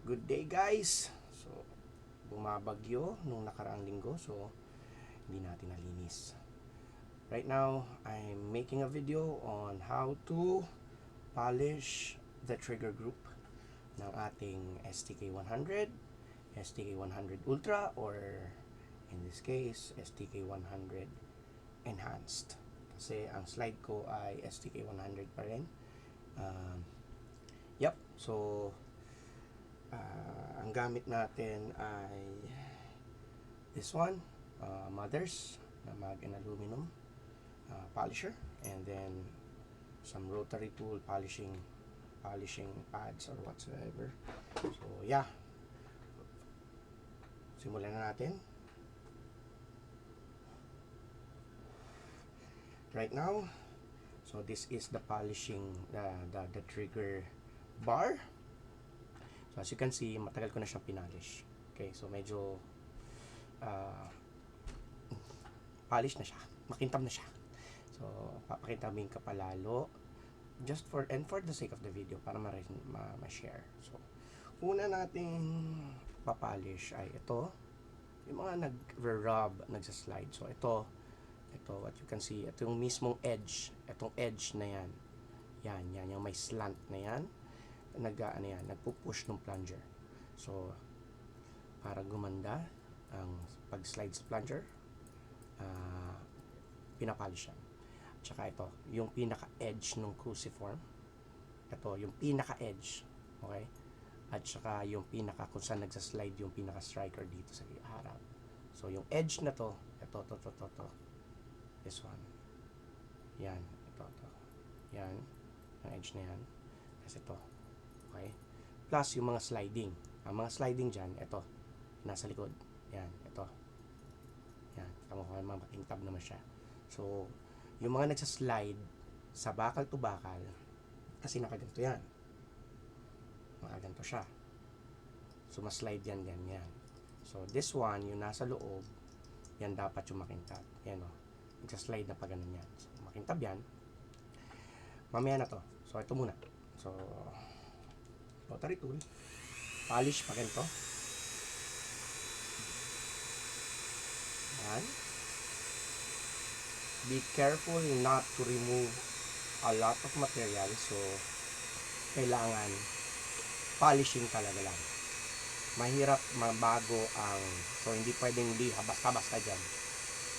Good day guys. So, bumabagyo nung nakaraang linggo, so hindi natin nalinis. Right now, I'm making a video on how to polish the trigger group ng ating STK100, STK100 Ultra, or in this case, STK100 Enhanced. Kasi ang slide ko ay STK100 pa rin. So ang gamit natin ay this one, Mothers na mag and aluminum polisher, and then some rotary tool polishing pads or whatsoever. So yeah, simulan na natin. Right now, so this is the polishing the trigger bar. So as you can see, matagal ko na siyang pinalish. Okay, so medyo polish na siya, makintab na siya. So papakintabin ka palalo just for the sake of the video para ma-share. So una nating papolish ay ito, yung mga nag-rub, nagsa-slide. So ito what you can see, ito yung mismong edge, itong edge na yan, yung may slant na yan, nagpo-push ng plunger. So para gumanda ang pag-slide sa plunger, pinapolish yan. Tsaka ito, yung pinaka-edge ng cruciform, ito yung pinaka-edge, okay? At saka yung kung saan nagsa-slide yung pinaka-striker dito sa harap. So yung edge na to, ito, this one, yan, ito, yan, yung edge na yan, kasi ito, okay? Plus yung mga sliding, ang mga sliding dyan, ito, nasa likod, yan, ito, yan, tama ko, makintab naman siya. So yung mga nagsa-slide sa bakal to bakal, kasi nakaganto yan, nakaganto siya, so mas-slide yan. So this one, yung nasa loob, yan dapat yung makintab, yan o, nagsa-slide na pa ganun yan, so makintab yan, mamaya na to. So ito muna, so rotary tool, polish pa ganito, yan. Be careful not to remove a lot of material, so kailangan polishing talaga lang. Mahirap mabago ang, so hindi pwedeng basta dyan.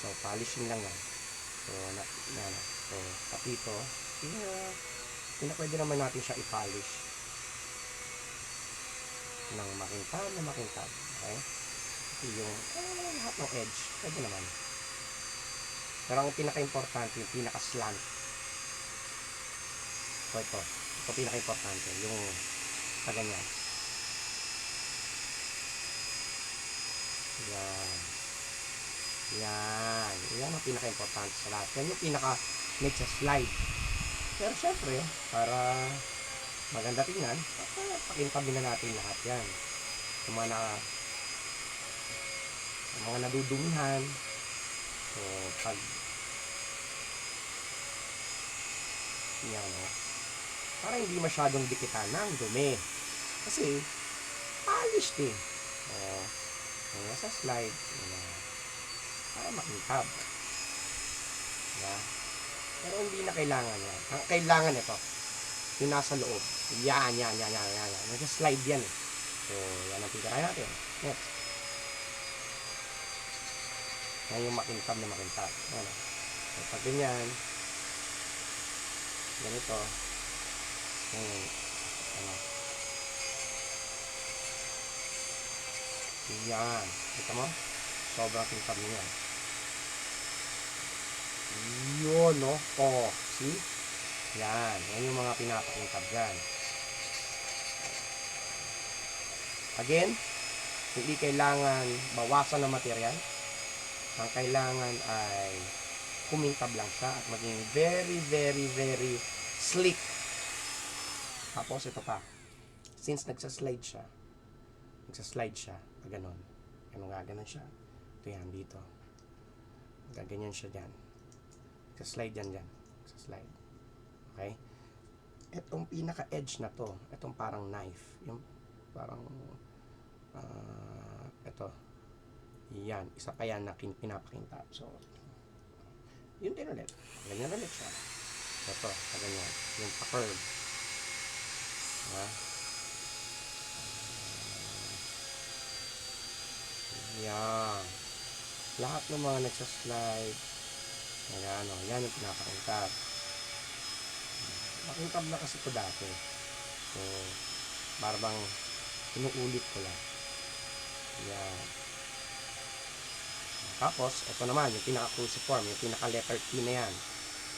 So polishing lang yan. So so pati ito, pwede naman natin siya i-polish ng makintab, okay? Ito yung lahat ng edge, pwede naman. Pero ang pinaka-importante, yung pinaka-slant. So ito pinaka-importante, yung kaganyan. Yan ang pinaka-importante sa lahat. Yan yung pinaka-slide. Pero syempre, para maganda tingnan, pakintabin na natin lahat yan. Yung mga nadudumihan. So pag yan, para hindi masyadong dikitan ng dumi, kasi polished yung nasa slide, para makintab, pero hindi na kailangan yan. Ang kailangan ito, yung nasa loob, yan, nasa slide yan So yan ang titirahin natin. Next, yan yung makintab na makintab. So pag ganyan, ganito, yan, kita mo, sobrang kintab niya yun, no? See? Yan yung mga pinapakintab dyan. Again, hindi kailangan bawasan ng material. Ang kailangan ay kumintab lang siya at maging very slick. Tapos ito pa, since nagsaslide siya pag ganon gaganon siya, ito yan dito, gaganyan siya dyan, nagsaslide yan nagsaslide, okay? Itong pinaka edge na to, itong parang knife, yung parang ito. Yan, isa pa yan na pinapakintab. So, yun din ulit. Ganyan ulit siya. Ito, ganyan. Yung pa-curve. Yan. Lahat ng mga nagsaslide, yan yung pinapakintab. Makintab na kasi ito dati. So, barbang inuulit ko lang. Yan. Tapos, ito naman, yung pinaka-cruciform, yung pinaka-letter T na yan.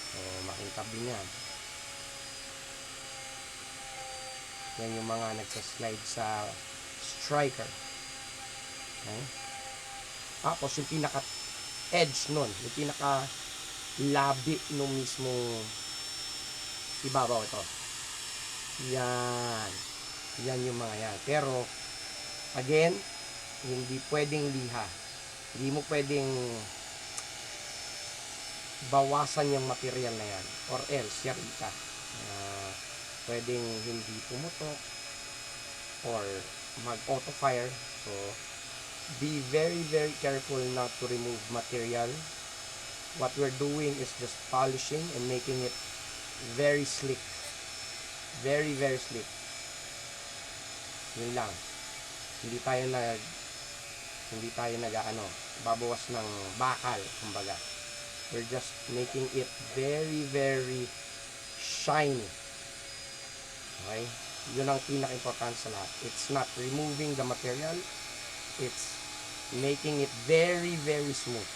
So, makintab din yan. Yan yung mga nagsaslide sa striker. Okay? Tapos, yung pinaka-edge nun, yung pinaka-labi nung mismo ibabaw ito. Yan. Yan yung mga yan. Pero, again, hindi pwedeng liha. Hindi mo pwedeng bawasan yung material na yan. Or else, yarita. Pwedeng hindi pumutok or mag-auto fire. So, be very, very careful not to remove material. What we're doing is just polishing and making it very slick. Very, very slick. Yun lang. Hindi tayo babawas ng bakal, kumbaga. We're just making it very, very shiny. Okay? Yun ang pinaka-important sa lahat. It's not removing the material. It's making it very, very smooth.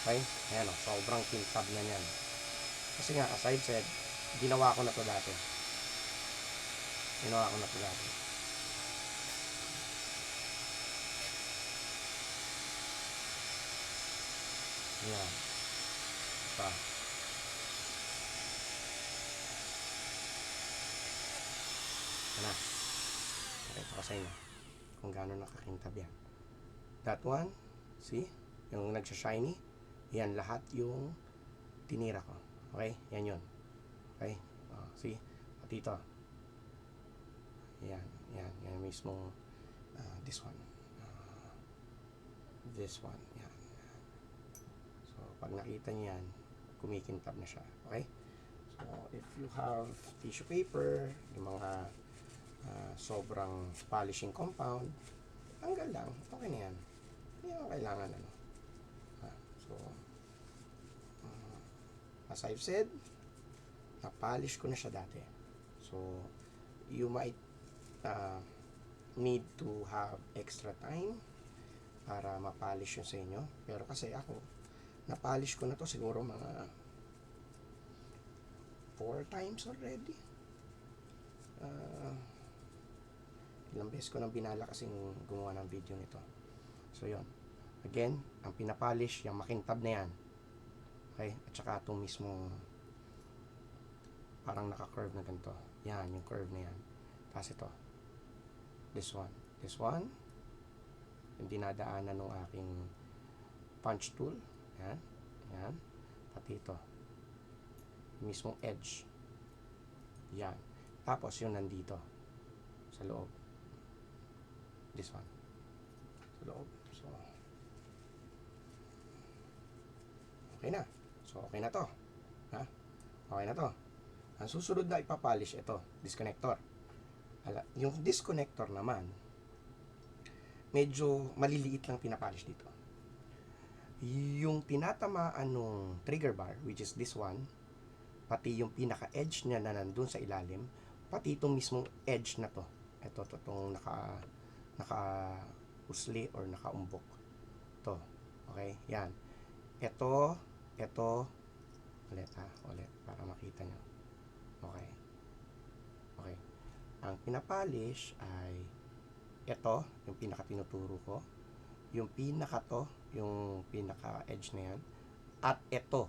Okay? Ayan o, sobrang kintab na yan. Kasi nga, as I've said, ginawa ko na to dati. Ayan. Pa. Ano? Pakita ko sa inyo kung gaano nakakintab yan. That one, see? Yung nagsha-shiny, yan lahat yung tinira ko. Okay? Yan yun. Okay? See? Pati ito. Yan mismo. This one. This one. Yan. So, pag nakita niyo yan, kumikintab na siya. Okay? So, if you have tissue paper, yung mga sobrang polishing compound, tanggal lang. Okay na yan. Hindi mo kailangan so, as I've said, na-polish ko na siya dati. So, you might need to have extra time para ma-polish yun sa inyo. Pero kasi ako, na-polish ko na to siguro mga 4 times already. Ilang beses ko nang binala kasing gumawa ng video nito. So, yun. Again, ang pinapolish, yung makintab na yan. Okay? At saka itong mismo parang naka-curve na ganito. Yan, yung curve na yan. Tapos ito. This one. Yung dinadaanan ng aking punch tool. Yan. Pati ito. Yung mismong edge. Yan. Tapos yung nandito. Sa loob. This one. Sa loob. So, okay na. So, okay na to. Okay na to. Ang susunod na ipapolish, ito, disconnector. Yung disconnector naman, medyo maliliit lang pinapolish dito. Yung tinatamaan nung trigger bar, which is this one, pati yung pinaka-edge niya na nandun sa ilalim, pati itong mismong edge na to. Ito, itong naka-usli or naka-umbok. Ito. Okay? Yan. Ito, ulit, para makita nyo. Okay. Ang pinapolish ay ito, yung pinaka-tinuturo ko. Yung yung pinaka-edge na yan. At ito,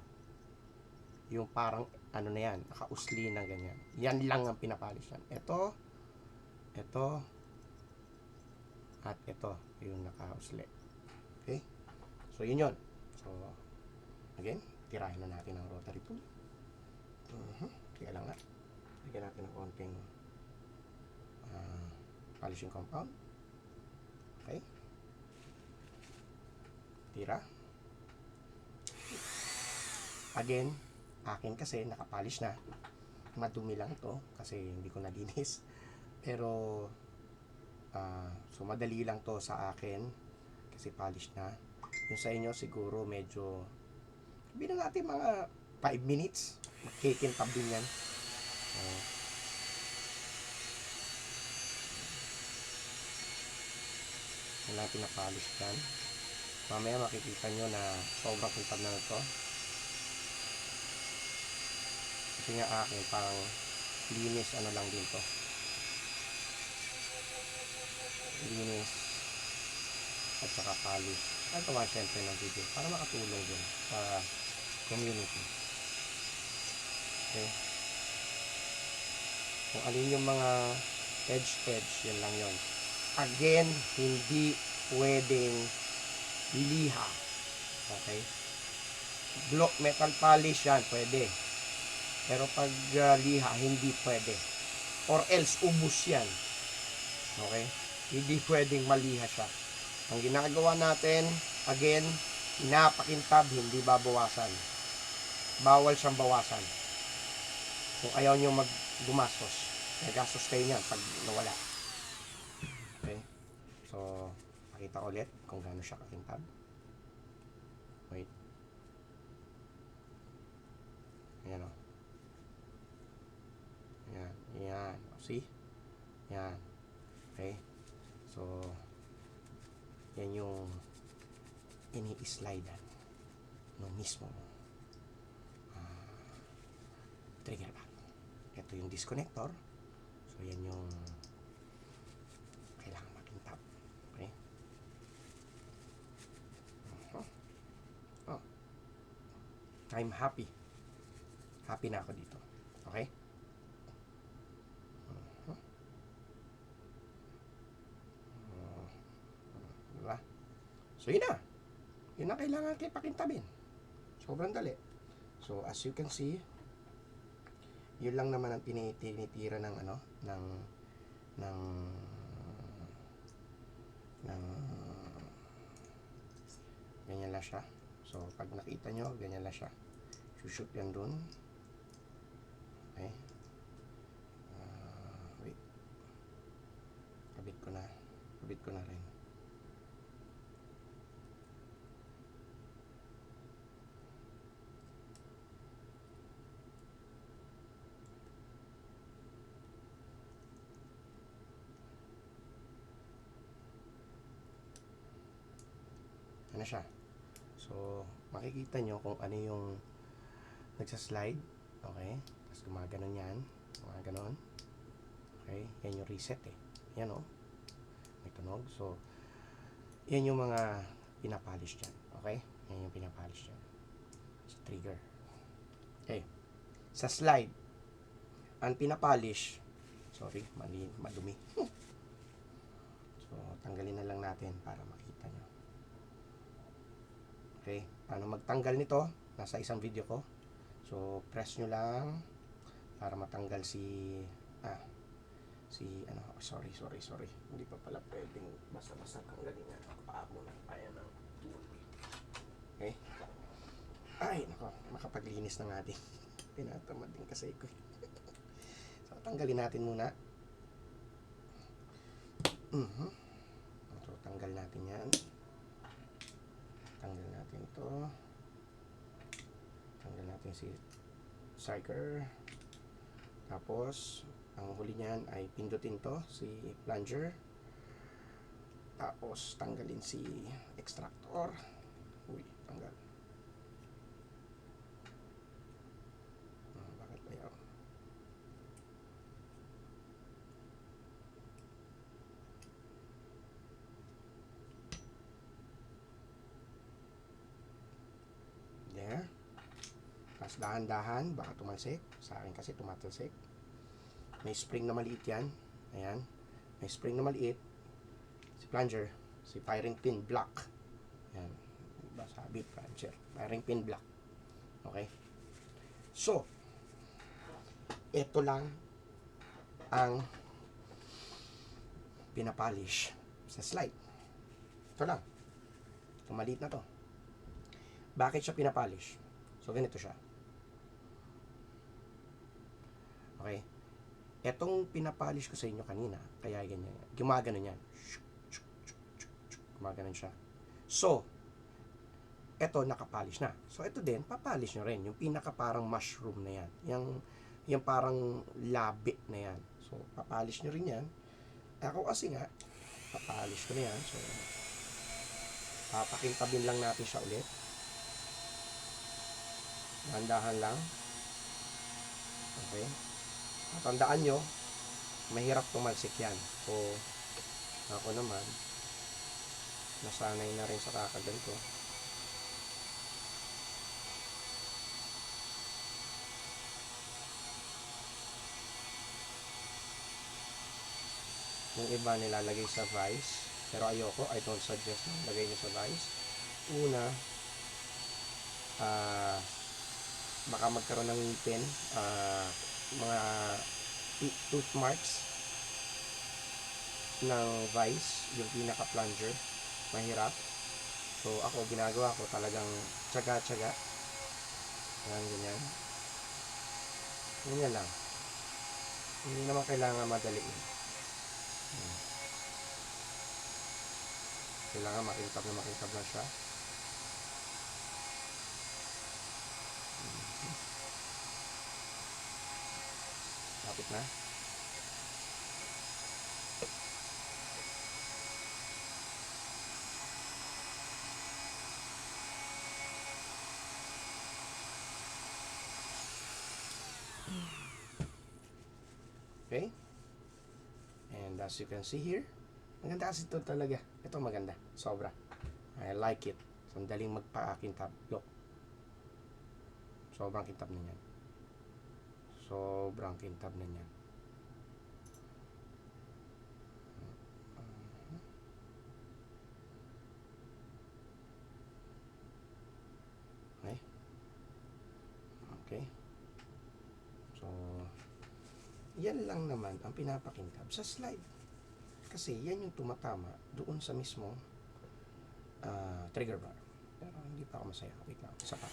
yung parang, na yan, naka-usli na ganyan. Yan lang ang pinapolish yan. Ito, at ito, yung naka-usli. Okay? So, yun yun. So, again, tirahin na natin ang rotary tool. Kaya lang nga. Lagyan natin ng konting polishing compound. Okay. Tira. Again, akin kasi nakapolish na. Madumi lang to kasi hindi ko nalinis. Pero, so madali lang to sa akin kasi polish na. Yung sa inyo siguro medyo, sabihin na natin mga 5 minutes. Makikintab din yan. Yung natin na polish yan. Mamaya makikita nyo na sobrang kintab na ito. Kasi nga akin pang linis ano lang din to. Linis at saka polish. At gawa syempre ng video para makatulong din sa community. Okay. Kung alin yung mga edge, yun lang yun. Again, hindi pwedeng liha. Okay? Block metal polish yan, pwede. Pero pag liha, hindi pwede. Or else, ubus yan. Okay? Hindi pwedeng maliha siya. Ang ginagawa natin, again, pinapakintab, hindi babawasan. Bawal siyang bawasan. Kung ayaw nyo gumastos, nagastos kayo niyan pag nawala. Okay? So, pakita ulit kung gaano siya kakintab. Wait. Ayan o. Ayan. Ayan. See? Ayan. Okay? So, yan yung ini-slidean no mismo trigger back. Ito yung disconnector. So, yan yung kailangan makintab. Okay? Oh. I'm happy. Happy na ako dito. Okay? Diba? So, yun na. Yun na kailangan kayo pakintabin. Sobrang dali. So, as you can see, yun lang naman ang tinitira ng ano, ng ganyan lang siya. So, pag nakita nyo, ganyan lang siya. Shoot yan dun. Okay. Wait. Kabit ko na rin. Ano siya? So, makikita nyo kung ano yung nagsaslide. Okay? Tapos gumaganon yan. Gumaganon. Okay? Yan yung reset eh. Yan o. May tunog. So, yan yung mga pinapolish dyan. Okay? Yan yung pinapolish dyan. So, trigger. Okay. Sa slide, ang pinapolish, sorry, madumi. So, tanggalin na lang natin para makita nyo. Okay, paano magtanggal nito? Nasa isang video ko. So, press nyo lang para matanggal sorry. Hindi pa pala pwedeng basta-basta tanggalin nga. Paa mo na kaya ng tool. Okay? Ay, nako, makapaglinis ng ating. Tinatamad din kasi ko. So, tanggalin natin muna. So, tanggal natin yan. Tanggal natin ito. Tanggal natin si striker. Tapos, ang huli niyan ay pindutin to, si plunger. Tapos, tanggalin si extractor. Uy, tanggal. Bakit ba yun? There. Tapos dahan-dahan, baka tumalsik. Sa akin kasi tumatalsik. May spring na maliit yan. Ayan. May spring na maliit. Si plunger. Si firing pin block. Ayan. Diba sabi plunger? Firing pin block. Okay. So, ito lang ang pinapolish sa slide. Ito lang. Itong maliit na to. Bakit siya pinapolish? So, ganito siya. Okay? Etong pinapolish ko sa inyo kanina, kaya ganyan. Gumagano yan. Gumagano siya. So, eto nakapolish na. So, ito din, papolish nyo rin. Yung pinaka parang mushroom na yan. Yung parang labi na yan. So, papolish nyo rin yan. Ako kasi nga, papolish ko na yan. So, papakintabin lang natin siya ulit. Dahan-dahan lang. Okay. At tandaan nyo, mahirap tumalsik yan. So, ako naman, nasanay na rin sa kakaganto. Yung iba nilalagay sa vise, pero ayoko, I don't suggest na lagay nyo sa vise. Una, baka magkaroon ng ngipin, mga tooth marks ng vise, yung pinaka plunger, mahirap. So ako, ginagawa ko talagang tsaga-tsaga. Ganyan. Ganyan lang. Hindi naman kailangan madaliin. Kailangan makintab na siya. Lapit na. Okay? And as you can see here, maganda kasi ito talaga. Ito maganda. Sobra. I like it. Sandaling magpa-kintab. Look. Sobrang kintab na yan. Sobrang kintab na yan. Okay. Okay. So, yan lang naman ang pinapakintab sa slide. Kasi yan yung tumatama doon sa mismo trigger bar. Pero hindi pa ako masaya. Wait lang. Isa pa.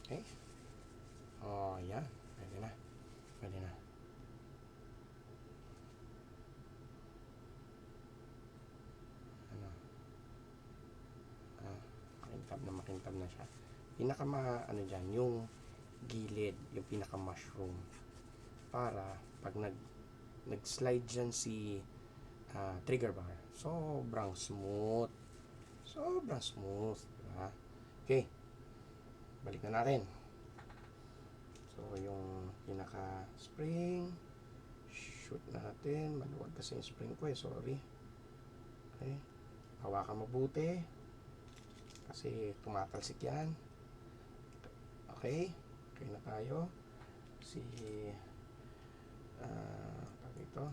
Okay. Oh, yan. Pwede na. Pwede na. Ano? Makintab na siya. Pinaka ano dyan, yung gilid, yung pinaka mushroom. Para pag nag-slide dyan si trigger bar, sobrang smooth. Sobrang smooth. Diba? Okay. Balik na natin. So, yung pinaka spring, shoot natin. Maluwag kasi yung spring ko sorry. Okay. Hawakan mabuti. Kasi tumatalsik yan. Okay. Okay na tayo. Si ito,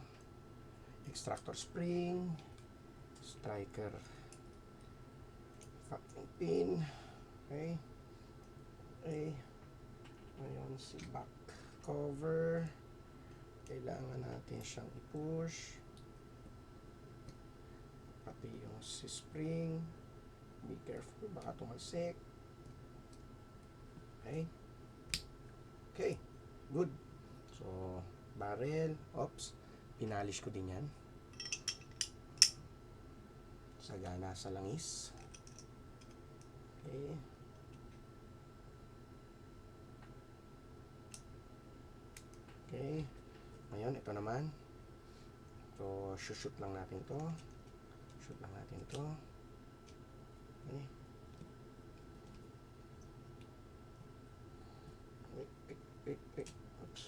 extractor spring, striker vacuum pin. Okay. Okay. Ngayon si back cover, kailangan natin siyang i-push, pati yung si spring. Be careful, baka tumalsik. Okay. Okay, good. So, barrel, oops, pinalish ko din yan. Sagana sa langis. Okay. Okay. Ngayon, ito naman. So, shoot lang natin to. Shoot lang natin to. Okay. Wait. Oops.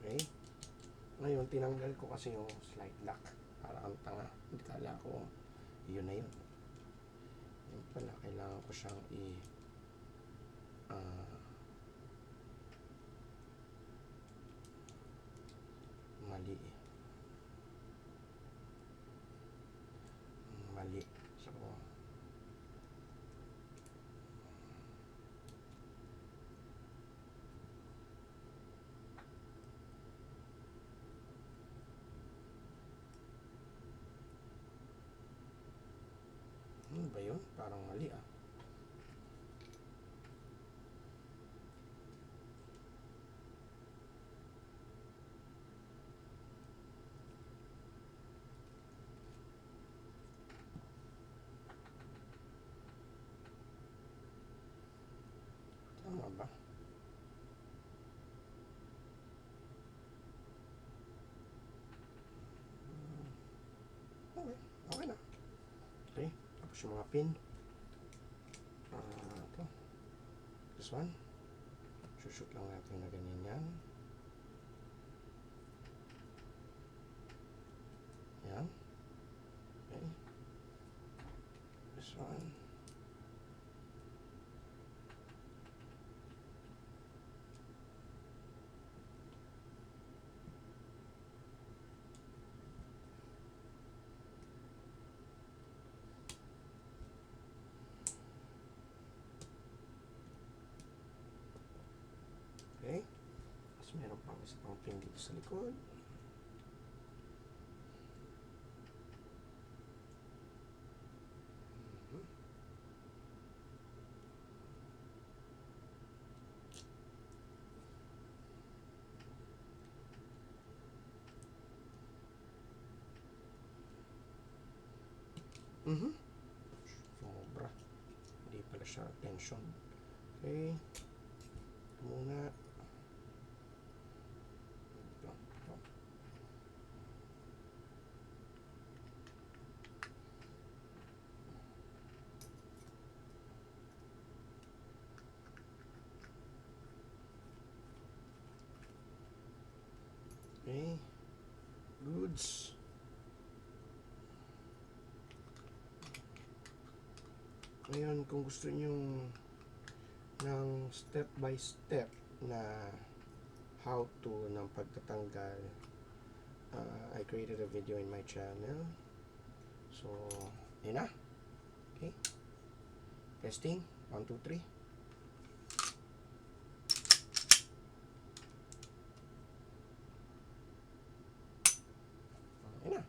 Okay. Ngayon, tinanggal ko kasi yung slide lock. Para ang tanga. Hindi kala ko, yun na yun. Yun pala, kailangan ko siyang mali. Mali. So, ano ba yun? Parang mali ah. Tama ba? Okay, okay na. Okay, tapos yung mga pin. Ito. This one. Shoot lang natin na ganyan yan. Yan. Okay. This one. Okay. Tapos meron pang isa pang pin dito sa likod. Sobra. Hindi pala siya tension. Okay. Ito muna. Ito. Okay. Goods. Ngayon, kung gusto nyo ng step by step na how to ng pagtatanggal, I created a video in my channel. So, yun na. Okay. Testing. 1, 2, 3. Yun na.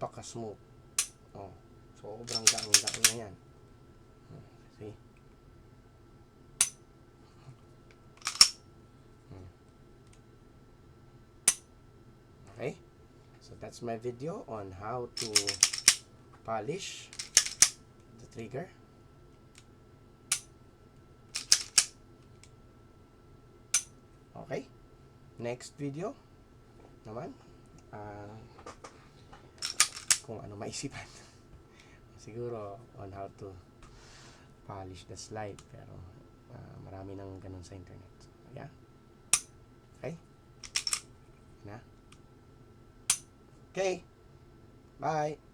Napaka-smooth. Oh, sobrang gaan-gaan na yan. See? Okay? So that's my video on how to polish the trigger. Okay? Next video naman, kung ano maisipan. Siguro on how to polish the slide, pero marami nang ganun sa internet. So, yeah. Okay? Na? Okay. Bye.